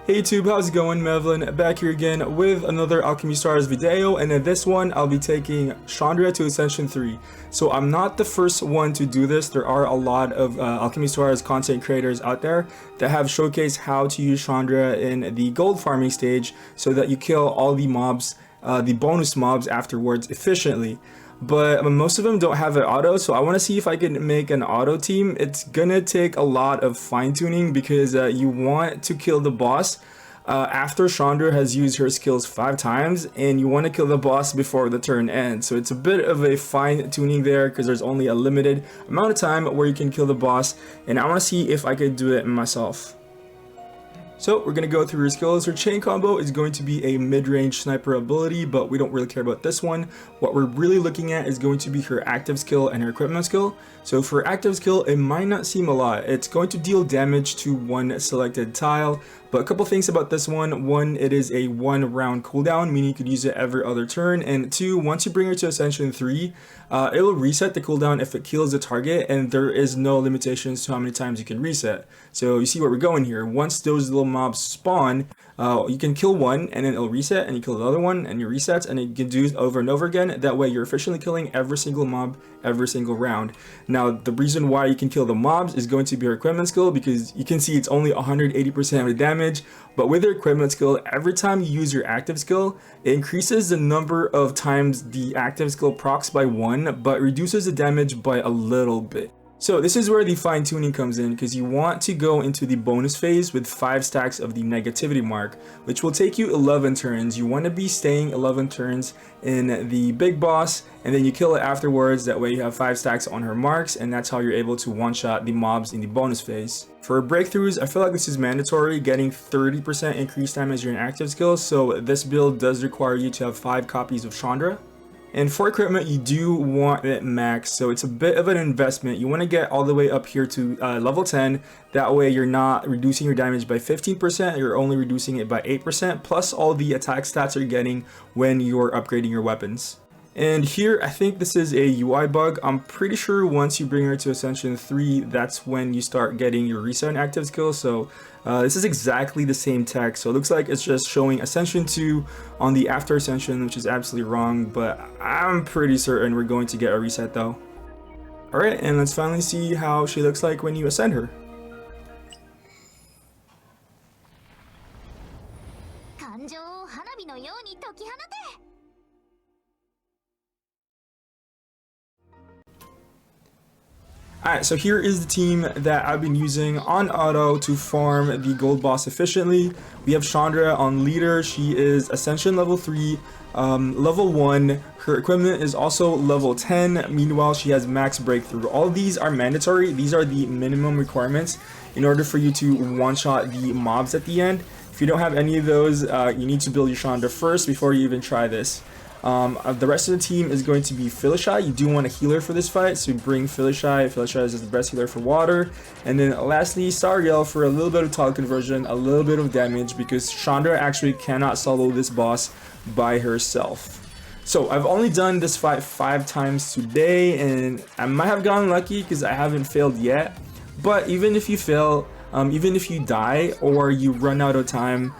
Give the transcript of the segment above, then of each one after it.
Hey YouTube, how's it going? Mevlin back here again with another Alchemy Stars video, and in this one I'll be taking Chandra to Ascension 3. So I'm not the first one to do this. There are a lot of Alchemy Stars content creators out there that have showcased how to use Chandra in the gold farming stage so that you kill all the mobs, the bonus mobs afterwards efficiently. But most of them don't have an auto, so I want to see if I can make an auto team. It's gonna take a lot of fine-tuning because you want to kill the boss after Chandra has used her skills 5 times, and you want to kill the boss before the turn ends. So it's a bit of a fine-tuning there because there's only a limited amount of time where you can kill the boss, and I want to see if I could do it myself. So we're going to go through her skills. Her chain combo is going to be a mid-range sniper ability, but we don't really care about this one. What we're really looking at is going to be her active skill and her equipment skill. So for active skill, it might not seem a lot. It's going to deal damage to one selected tile, but a couple things about this one. One, it is a 1 round cooldown, meaning you could use it every other turn. And 2, once you bring her to Ascension 3, it will reset the cooldown if it kills the target, and there is no limitations to how many times you can reset. So you see where we're going here. Once those little mobs spawn, you can kill one and then it'll reset, and you kill the other one and it resets, and you can do it over and over again. That way you're efficiently killing every single mob every single round. Now the reason why you can kill the mobs is going to be her equipment skill, because you can see it's only 180% of the damage, but with her equipment skill, every time you use your active skill, it increases the number of times the active skill procs by 1, but reduces the damage by a little bit. So this is where the fine tuning comes in, because you want to go into the bonus phase with 5 stacks of the negativity mark, which will take you 11 turns. You want to be staying 11 turns in the big boss, and then you kill it afterwards. That way you have 5 stacks on her marks, and that's how you're able to one-shot the mobs in the bonus phase. For breakthroughs, I feel like this is mandatory, getting 30% increased time as your active skill, so this build does require you to have 5 copies of Chandra. And for equipment, you do want it max, so it's a bit of an investment. You want to get all the way up here to level 10. That way you're not reducing your damage by 15%, you're only reducing it by 8%, plus all the attack stats you're getting when you're upgrading your weapons. And here, I think this is a UI bug. I'm pretty sure once you bring her to Ascension 3, that's when you start getting your reset and active skill. So this is exactly the same text. So it looks like it's just showing Ascension 2 on the after Ascension, which is absolutely wrong, but I'm pretty certain we're going to get a reset though. Alright, and let's finally see how she looks like when you ascend her. Alright, so here is the team that I've been using on auto to farm the gold boss efficiently. We have Chandra on leader. She is Ascension level 3, level 1. Her equipment is also level 10. Meanwhile, she has max breakthrough. All these are mandatory. These are the minimum requirements in order for you to one-shot the mobs at the end. If you don't have any of those, you need to build your Chandra first before you even try this. The rest of the team is going to be Philishai. You do want a healer for this fight, so bring Philishai. Philishai is the best healer for water. And then lastly, Sariel for a little bit of tile conversion, a little bit of damage, because Chandra actually cannot solo this boss by herself. So I've only done this fight 5 times today, and I might have gotten lucky because I haven't failed yet. But even if you fail, even if you die or you run out of time,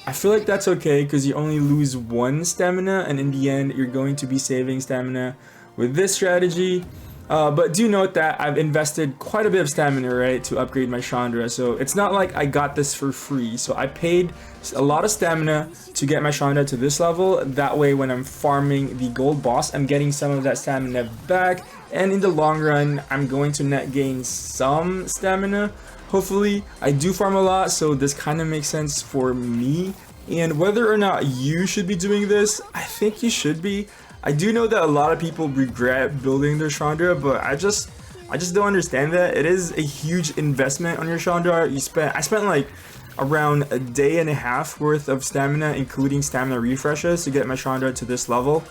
I feel like that's okay, because you only lose 1 stamina, and in the end you're going to be saving stamina with this strategy. But do note that I've invested quite a bit of stamina, right, to upgrade my Chandra, so it's not like I got this for free. So I paid a lot of stamina to get my Chandra to this level. That way when I'm farming the gold boss, I'm getting some of that stamina back, and in the long run I'm going to net gain some stamina. Hopefully. I do farm a lot, so this kind of makes sense for me. And whether or not you should be doing this, I think you should be. I do know that a lot of people regret building their Chandra, but I just don't understand that. It is a huge investment on your Chandra. I spent like around a day and a half worth of stamina, including stamina refreshes, to get my Chandra to this level.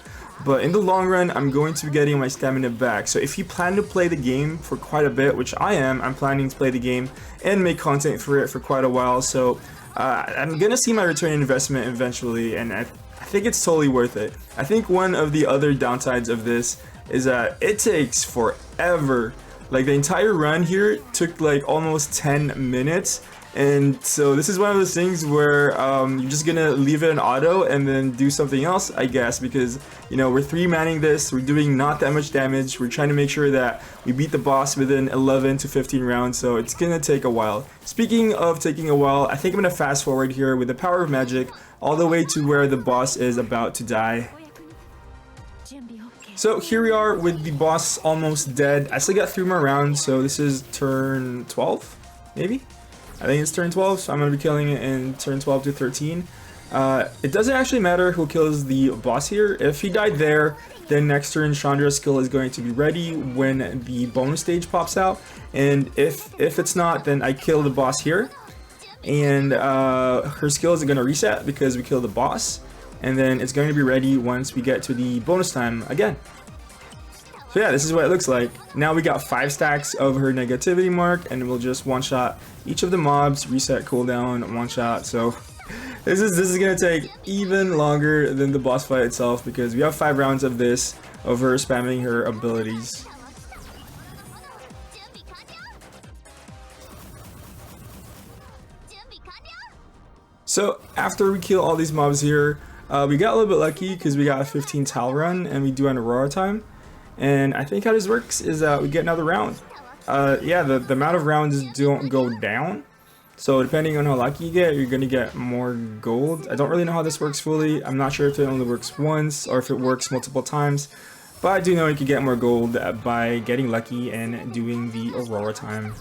But in the long run, I'm going to be getting my stamina back. So if you plan to play the game for quite a bit, which I am, I'm planning to play the game and make content for it for quite a while. So I'm going to see my return on investment eventually, and I think it's totally worth it. I think one of the other downsides of this is that it takes forever. Like the entire run here took like almost 10 minutes, And so this is one of those things where you're just gonna leave it in auto and then do something else, I guess, because you know we're 3-manning this, we're doing not that much damage, we're trying to make sure that we beat the boss within 11 to 15 rounds, so it's gonna take a while. Speaking of taking a while, I think I'm gonna fast forward here with the power of magic all the way to where the boss is about to die. So here we are with the boss almost dead. I still got 3 more rounds, so this is turn 12, maybe? I think it's turn 12, so I'm going to be killing it in turn 12 to 13. It doesn't actually matter who kills the boss here. If he died there, then next turn Chandra's skill is going to be ready when the bonus stage pops out. And if it's not, then I kill the boss here. And her skill is going to reset because we killed the boss. And then it's going to be ready once we get to the bonus time again. So yeah, this is what it looks like. Now we got 5 stacks of her negativity mark, and we'll just one-shot each of the mobs, reset cooldown, one-shot. So this is gonna take even longer than the boss fight itself because we have 5 rounds of this, of her spamming her abilities. So after we kill all these mobs here, we got a little bit lucky because we got a 15 tile run and we do an Aurora time. And I think how this works is we get another round. Yeah, the amount of rounds don't go down. So depending on how lucky you get, you're going to get more gold. I don't really know how this works fully. I'm not sure if it only works once or if it works multiple times. But I do know you can get more gold by getting lucky and doing the Aurora time.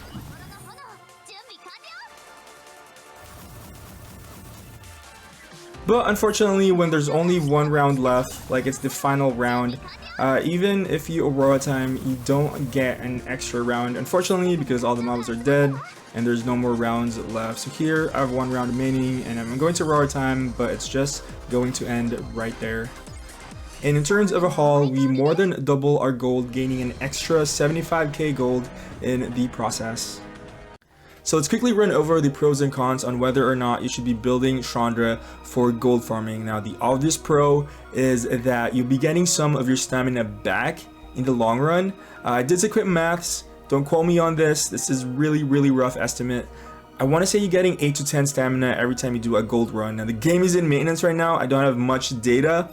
But unfortunately, when there's only 1 round left, like it's the final round, even if you Aurora time, you don't get an extra round, unfortunately, because all the mobs are dead and there's no more rounds left. So here I have 1 round remaining and I'm going to Aurora time, but it's just going to end right there. And in terms of a haul, we more than double our gold, gaining an extra 75k gold in the process. So let's quickly run over the pros and cons on whether or not you should be building Chandra for gold farming. Now the obvious pro is that you'll be getting some of your stamina back in the long run. I did some quick maths, don't quote me on this, this is really rough estimate. I want to say you're getting 8 to 10 stamina every time you do a gold run. Now the game is in maintenance right now, I don't have much data.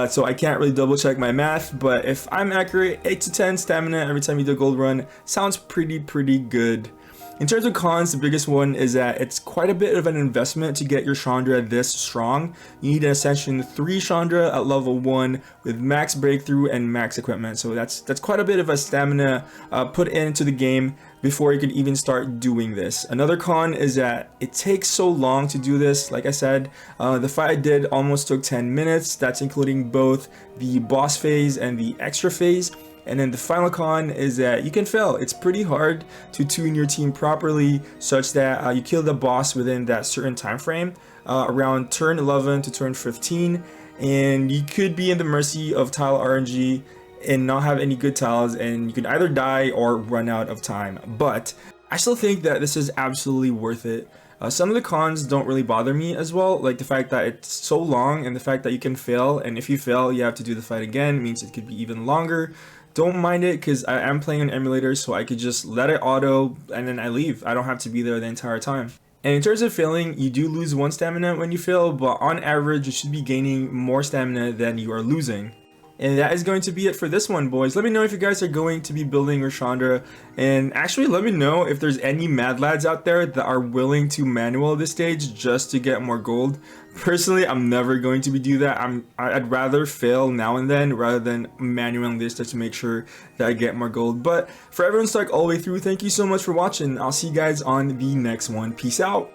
So I can't really double check my math, but if I'm accurate, 8 to 10 stamina every time you do a gold run sounds pretty good. In terms of cons, the biggest one is that it's quite a bit of an investment to get your Chandra this strong. You need an Ascension 3 Chandra at level 1 with max breakthrough and max equipment. So that's quite a bit of a stamina put into the game before you can even start doing this. Another con is that it takes so long to do this. Like I said, the fight I did almost took 10 minutes. That's including both the boss phase and the extra phase. And then the final con is that you can fail. It's pretty hard to tune your team properly such that you kill the boss within that certain time frame, around turn 11 to turn 15, and you could be in the mercy of tile RNG and not have any good tiles, and you could either die or run out of time. But I still think that this is absolutely worth it. Some of the cons don't really bother me as well, like the fact that it's so long and the fact that you can fail, and if you fail you have to do the fight again. It means it could be even longer. Don't mind it because I am playing an emulator, so I could just let it auto and then I leave. I don't have to be there the entire time. And in terms of failing, you do lose 1 stamina when you fail, but on average you should be gaining more stamina than you are losing. And that is going to be it for this one, boys. Let me know if you guys are going to be building your Chandra, and actually let me know if there's any mad lads out there that are willing to manual this stage just to get more gold. Personally, I'm never going to do that. I'd rather fail now and then rather than manualing this just to make sure that I get more gold. But for everyone stuck all the way through, thank you so much for watching. I'll see you guys on the next one. Peace out.